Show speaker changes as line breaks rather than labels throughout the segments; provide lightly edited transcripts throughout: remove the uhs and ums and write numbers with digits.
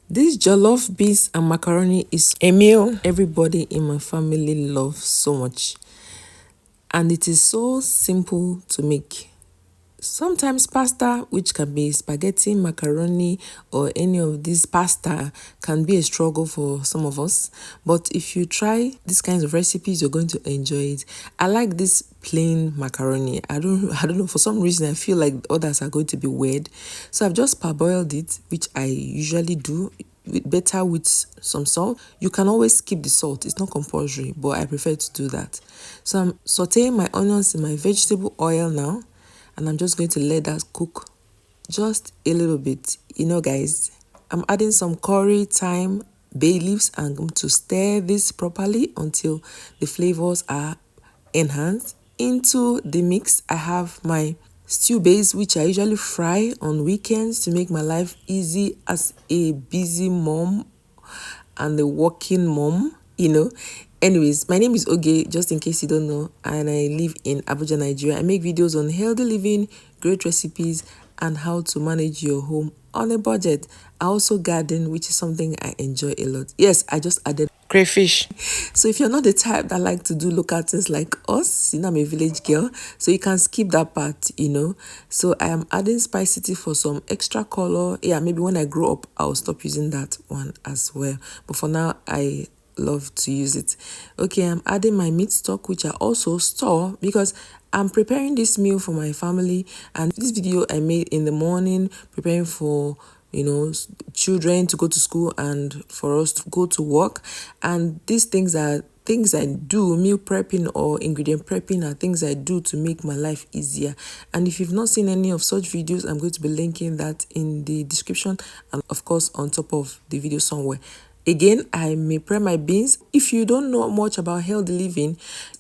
This jollof beans and macaroni is a meal everybody in my family loves so much, and it is so simple to make. Sometimes pasta, which can be spaghetti, macaroni, or any of these pasta, can be a struggle for some of us. But if you try these kinds of recipes, you're going to enjoy it. I like this plain macaroni. I don't know, for some reason I feel like others are going to be weird. So I've just parboiled it, which I usually do better with some salt. You can always skip the salt, it's not compulsory, but I prefer to do that. So I'm sauteing my onions in my vegetable oil now, and I'm just going to let that cook just a little bit. You know, guys, I'm adding some curry, thyme, bay leaves, and I'm going to stir this properly until the flavors are enhanced. Into the mix, I have my stew base, which I usually fry on weekends to make my life easy as a busy mom and a working mom, you know. Anyways, my name is Oge, just in case you don't know, and I live in Abuja, Nigeria. I make videos on healthy living, great recipes, and how to manage your home on a budget. I also garden, which is something I enjoy a lot. Yes, I just added crayfish. So if you're not the type that like to do local things like us, you know, I'm a village girl, so you can skip that part, you know. So I am adding spicity for some extra color. Yeah, maybe when I grow up, I'll stop using that one as well. But for now, I love to use it. Okay, I'm adding my meat stock, which I also store because I'm preparing this meal for my family. And this video I made in the morning, preparing for, you know, children to go to school and for us to go to work. And these things are things I do. Meal prepping or ingredient prepping are things I do to make my life easier. And if you've not seen any of such videos, I'm going to be linking that in the description and of course on top of the video somewhere. Again, I may prep my beans. If you don't know much about healthy living,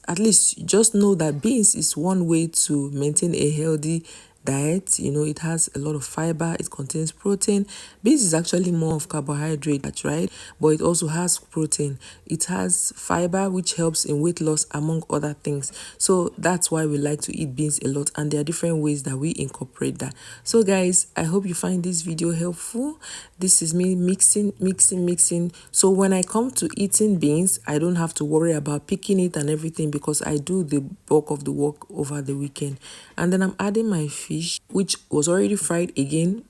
at least just know that beans is one way to maintain a healthy diet. You know, it has a lot of fiber, it contains protein. Beans is actually more of carbohydrate, right? But it also has protein. It has fiber, which helps in weight loss, among other things. So that's why we like to eat beans a lot, and there are different ways that we incorporate that. So guys, I hope you find this video helpful. This is me mixing. So when I come to eating beans, I don't have to worry about picking it and everything because I do the bulk of the work over the weekend. And then I'm adding my fish, which was already fried again.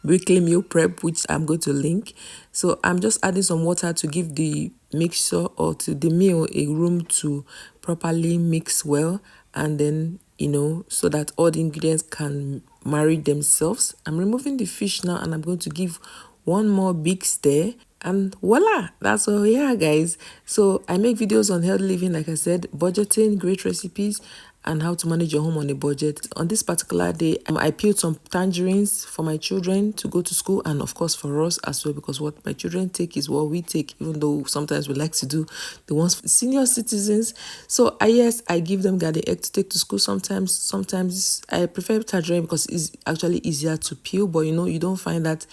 Weekly meal prep, which I'm going to link. So I'm just adding some water to give the mixture or to the meal a room to properly mix well, and then, you know, so that all the ingredients can marry themselves. I'm removing the fish now, and I'm going to give one more big stir, and voila, that's all. Yeah, guys, so I make videos on healthy living, like I said, budgeting, great recipes, and how to manage your home on a budget. On this particular day, I peeled some tangerines for my children to go to school, and of course for us as well, because what my children take is what we take, even though sometimes we like to do the ones for senior citizens. So yes, I give them garden egg to take to school. Sometimes I prefer tangerine because it's actually easier to peel, but you know, you don't find that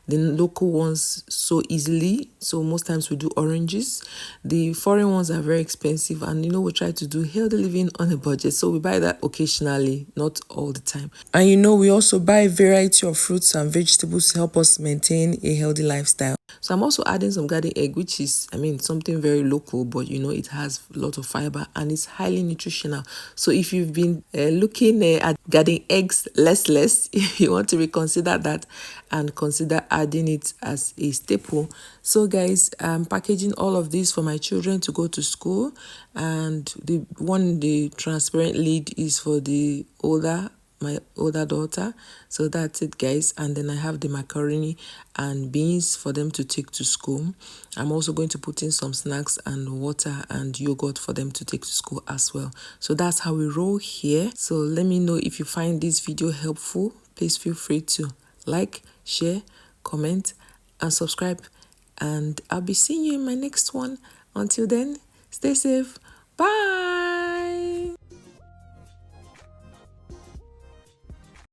the local ones so easily, so most times we do oranges. The foreign ones are very expensive, and you know, we try to do healthy living on a budget, so we buy that occasionally, not all the time. And you know, we also buy a variety of fruits and vegetables to help us maintain a healthy lifestyle. So I'm also adding some garden egg, which is, I mean, something very local, but you know, it has a lot of fiber and it's highly nutritional. So if you've been looking at garden eggs less, you want to reconsider that and consider adding it as a staple. So guys, I'm packaging all of this for my children to go to school, and the transparent lid is for my older daughter. So that's it, guys. And then I have the macaroni and beans for them to take to school. I'm also going to put in some snacks and water and yogurt for them to take to school as well. So that's how we roll here. So let me know if you find this video helpful. Please feel free to like, share, comment, and subscribe. And I'll be seeing you in my next one. Until then, stay safe. Bye.